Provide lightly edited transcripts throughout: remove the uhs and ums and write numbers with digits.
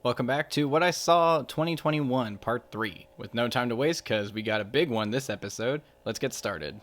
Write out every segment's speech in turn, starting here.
Welcome back to What I Saw 2021 Part 3. With no time to waste because we got a big one this episode, let's get started.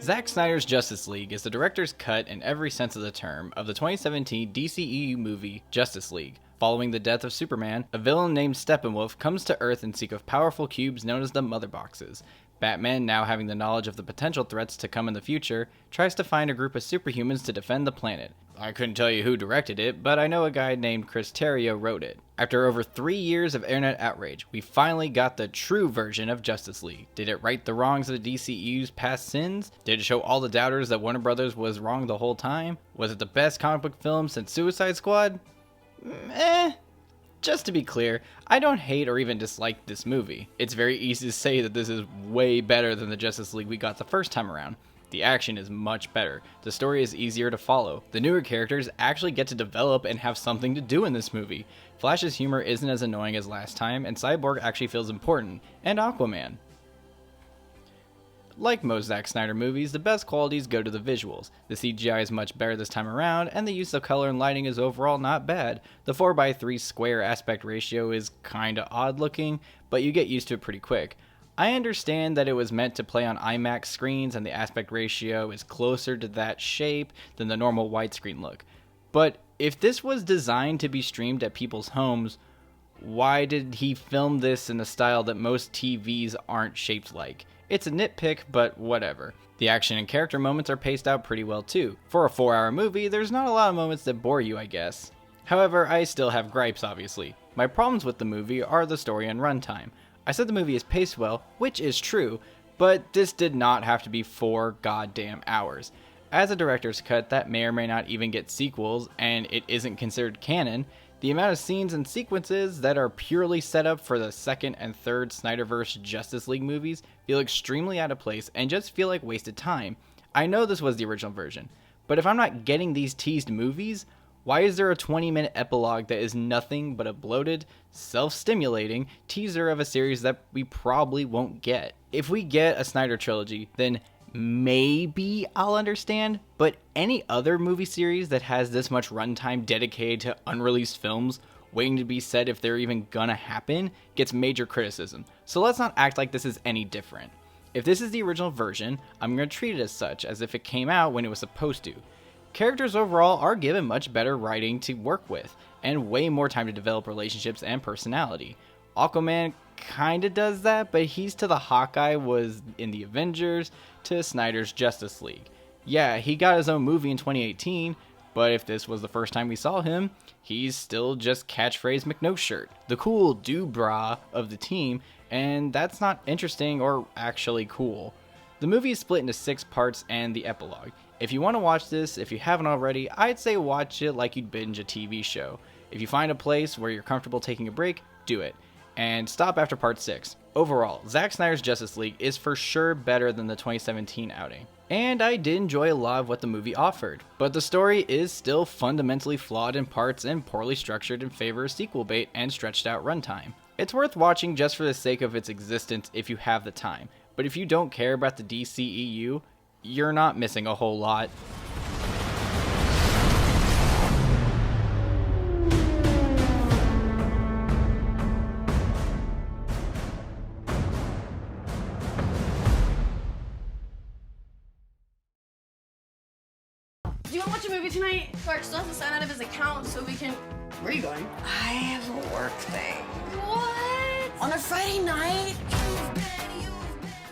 Zack Snyder's Justice League is the director's cut in every sense of the term of the 2017 DCEU movie Justice League. Following the death of Superman, a villain named Steppenwolf comes to Earth in seek of powerful cubes known as the Mother Boxes. Batman, now having the knowledge of the potential threats to come in the future, tries to find a group of superhumans to defend the planet. I couldn't tell you who directed it, but I know a guy named Chris Terrio wrote it. After over 3 years of internet outrage, we finally got the true version of Justice League. Did it right the wrongs of the DCEU's past sins? Did it show all the doubters that Warner Brothers was wrong the whole time? Was it the best comic book film since Suicide Squad? Just to be clear, I don't hate or even dislike this movie. It's very easy to say that this is way better than the Justice League we got the first time around. The action is much better, the story is easier to follow, the newer characters actually get to develop and have something to do in this movie. Flash's humor isn't as annoying as last time, and Cyborg actually feels important, and Aquaman. Like most Zack Snyder movies, the best qualities go to the visuals. The CGI is much better this time around, and the use of color and lighting is overall not bad. The 4:3 square aspect ratio is kinda odd looking, but you get used to it pretty quick. I understand that it was meant to play on IMAX screens and the aspect ratio is closer to that shape than the normal widescreen look. But if this was designed to be streamed at people's homes, why did he film this in a style that most TVs aren't shaped like? It's a nitpick, but whatever. The action and character moments are paced out pretty well too. For a 4-hour movie, there's not a lot of moments that bore you, I guess. However, I still have gripes, obviously. My problems with the movie are the story and runtime. I said the movie is paced well, which is true, but this did not have to be 4 goddamn hours. As a director's cut that may or may not even get sequels, and it isn't considered canon, the amount of scenes and sequences that are purely set up for the second and third Snyderverse Justice League movies feel extremely out of place and just feel like wasted time. I know this was the original version, but if I'm not getting these teased movies, why is there a 20-minute epilogue that is nothing but a bloated, self-stimulating teaser of a series that we probably won't get? If we get a Snyder trilogy, then maybe I'll understand, but any other movie series that has this much runtime dedicated to unreleased films waiting to be said if they're even gonna happen gets major criticism. So let's not act like this is any different. If this is the original version, I'm gonna treat it as such, as if it came out when it was supposed to. Characters overall are given much better writing to work with, and way more time to develop relationships and personality. Aquaman kinda does that, but he's to the Hawkeye was in the Avengers to Snyder's Justice League. Yeah, he got his own movie in 2018, but if this was the first time we saw him, he's still just catchphrase McNoshirt, the cool do-bra of the team, and that's not interesting or actually cool. The movie is split into 6 parts and the epilogue. If you want to watch this, if you haven't already, I'd say watch it like you'd binge a TV show. If you find a place where you're comfortable taking a break, do it. And stop after part 6. Overall, Zack Snyder's Justice League is for sure better than the 2017 outing. And I did enjoy a lot of what the movie offered, but the story is still fundamentally flawed in parts and poorly structured in favor of sequel bait and stretched out runtime. It's worth watching just for the sake of its existence if you have the time, but if you don't care about the DCEU, you're not missing a whole lot. Do you want to watch a movie tonight? Clark still has to sign out of his account so we can... Where are you going? I have a work thing. What? On a Friday night?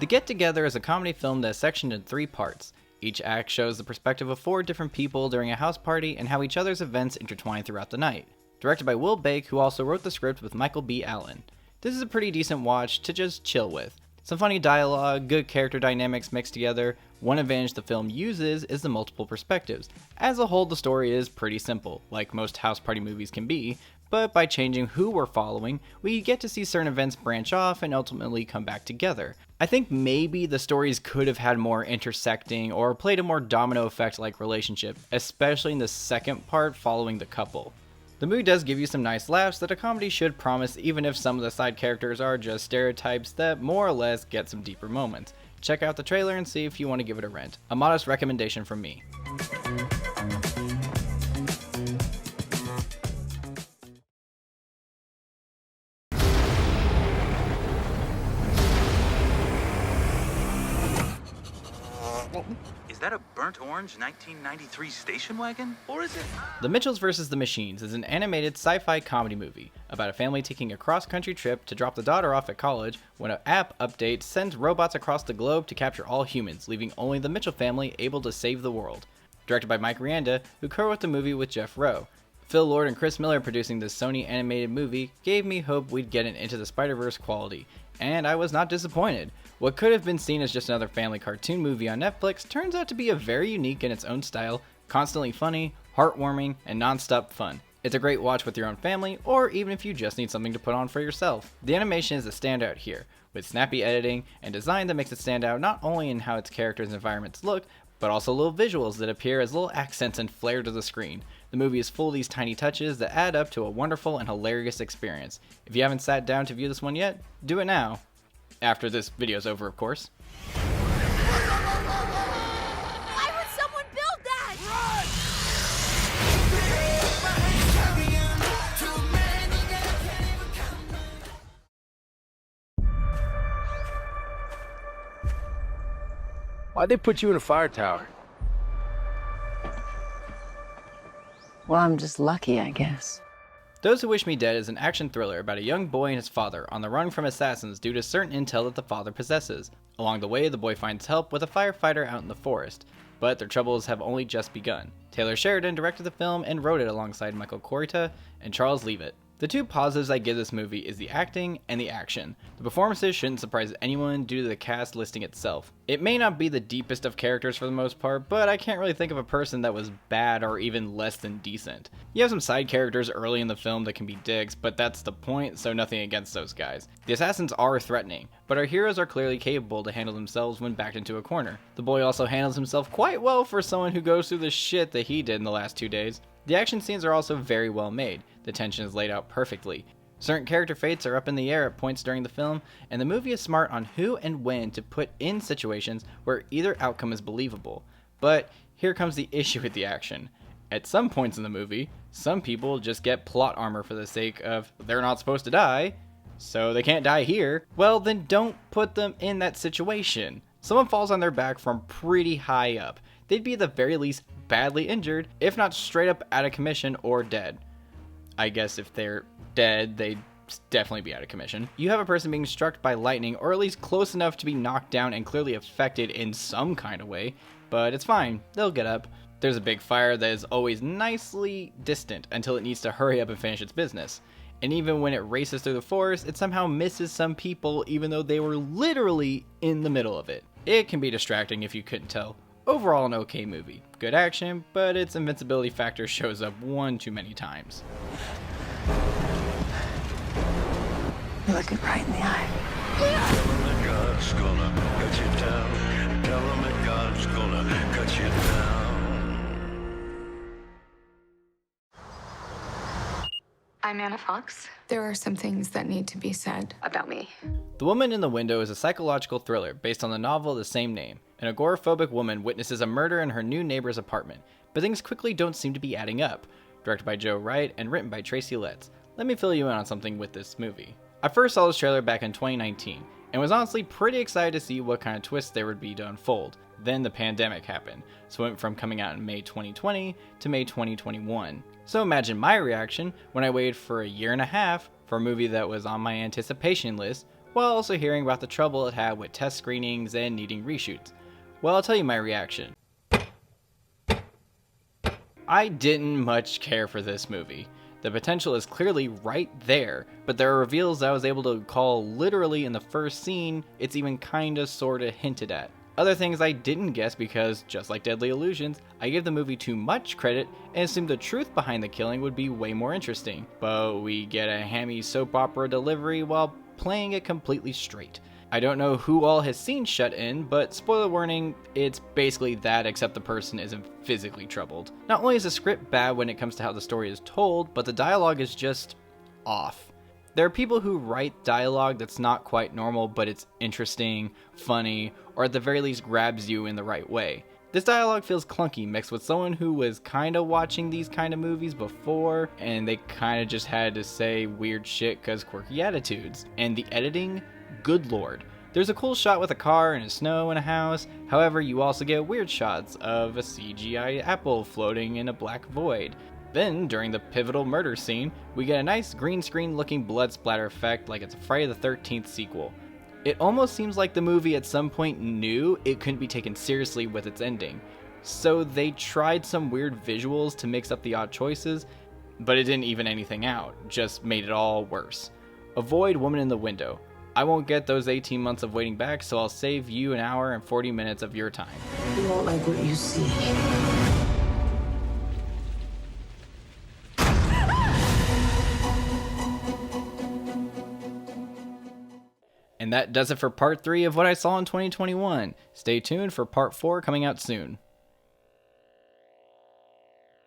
The Get Together is a comedy film that is sectioned in 3 parts. Each act shows the perspective of 4 different people during a house party and how each other's events intertwine throughout the night. Directed by Will Bake, who also wrote the script with Michael B. Allen. This is a pretty decent watch to just chill with. Some funny dialogue, good character dynamics mixed together. One advantage the film uses is the multiple perspectives. As a whole, the story is pretty simple, like most house party movies can be, but by changing who we're following, we get to see certain events branch off and ultimately come back together. I think maybe the stories could have had more intersecting or played a more domino effect like relationship, especially in the second part following the couple. The movie does give you some nice laughs that a comedy should promise, even if some of the side characters are just stereotypes that more or less get some deeper moments. Check out the trailer and see if you want to give it a rent. A modest recommendation from me. Is that a burnt orange 1993 station wagon? Or is it? The Mitchells vs. the Machines is an animated sci-fi comedy movie about a family taking a cross-country trip to drop the daughter off at college when an app update sends robots across the globe to capture all humans, leaving only the Mitchell family able to save the world. Directed by Mike Rianda, who co-wrote the movie with Jeff Rowe. Phil Lord and Chris Miller producing this Sony animated movie gave me hope we'd get an Into the Spider-Verse quality, and I was not disappointed. What could have been seen as just another family cartoon movie on Netflix turns out to be a very unique in its own style, constantly funny, heartwarming, and non-stop fun. It's a great watch with your own family, or even if you just need something to put on for yourself. The animation is a standout here, with snappy editing and design that makes it stand out not only in how its characters and environments look, but also little visuals that appear as little accents and flair to the screen. The movie is full of these tiny touches that add up to a wonderful and hilarious experience. If you haven't sat down to view this one yet, do it now. After this video's over, of course. Why would someone build that? Why'd they put you in a fire tower? Well, I'm just lucky, I guess. Those Who Wish Me Dead is an action thriller about a young boy and his father on the run from assassins due to certain intel that the father possesses. Along the way, the boy finds help with a firefighter out in the forest, but their troubles have only just begun. Taylor Sheridan directed the film and wrote it alongside Michael Corita and Charles Leavitt. The two positives I give this movie is the acting and the action. The performances shouldn't surprise anyone due to the cast listing itself. It may not be the deepest of characters for the most part, but I can't really think of a person that was bad or even less than decent. You have some side characters early in the film that can be dicks, but that's the point, so nothing against those guys. The assassins are threatening, but our heroes are clearly capable to handle themselves when backed into a corner. The boy also handles himself quite well for someone who goes through the shit that he did in the last 2 days. The action scenes are also very well made. The tension is laid out perfectly. Certain character fates are up in the air at points during the film, and the movie is smart on who and when to put in situations where either outcome is believable. But here comes the issue with the action. At some points in the movie, some people just get plot armor for the sake of they're not supposed to die, so they can't die here. Well, then don't put them in that situation. Someone falls on their back from pretty high up. They'd be at the very least badly injured, if not straight up out of commission or dead. I guess if they're dead, they'd definitely be out of commission. You have a person being struck by lightning, or at least close enough to be knocked down and clearly affected in some kind of way, but it's fine, they'll get up. There's a big fire that is always nicely distant until it needs to hurry up and finish its business. And even when it races through the forest, it somehow misses some people even though they were literally in the middle of it. It can be distracting if you couldn't tell. Overall, an okay movie. Good action, but its invincibility factor shows up one too many times. You're looking right in the eye. Tell 'em that God's gonna cut you down. Tell 'em that God's gonna cut you down. I'm Anna Fox. There are some things that need to be said about me. The Woman in the Window is a psychological thriller based on the novel of the same name. An agoraphobic woman witnesses a murder in her new neighbor's apartment, but things quickly don't seem to be adding up. Directed by Joe Wright and written by Tracy Letts. Let me fill you in on something with this movie. I first saw this trailer back in 2019, and was honestly pretty excited to see what kind of twists there would be to unfold. Then the pandemic happened, so it went from coming out in May 2020 to May 2021. So imagine my reaction when I waited for a year and a half for a movie that was on my anticipation list, while also hearing about the trouble it had with test screenings and needing reshoots. Well, I'll tell you my reaction. I didn't much care for this movie. The potential is clearly right there, but there are reveals I was able to call literally in the first scene it's even kinda sorta hinted at. Other things I didn't guess because, just like Deadly Illusions, I gave the movie too much credit and assumed the truth behind the killing would be way more interesting. But we get a hammy soap opera delivery while playing it completely straight. I don't know who all has seen Shut In, but spoiler warning, it's basically that except the person isn't physically troubled. Not only is the script bad when it comes to how the story is told, but the dialogue is just off. There are people who write dialogue that's not quite normal, but it's interesting, funny, or at the very least grabs you in the right way. This dialogue feels clunky mixed with someone who was kinda watching these kind of movies before, and they kinda just had to say weird shit cause quirky attitudes. And the editing? Good lord. There's a cool shot with a car and snow and a house, however you also get weird shots of a CGI apple floating in a black void. Then, during the pivotal murder scene, we get a nice green screen looking blood splatter effect like it's a Friday the 13th sequel. It almost seems like the movie at some point knew it couldn't be taken seriously with its ending. So they tried some weird visuals to mix up the odd choices, but it didn't even anything out, just made it all worse. Avoid Woman in the Window. I won't get those 18 months of waiting back, so I'll save you an hour and 40 minutes of your time. You won't like what you see. And that does it for part 3 of what I saw in 2021. Stay tuned for part 4 coming out soon.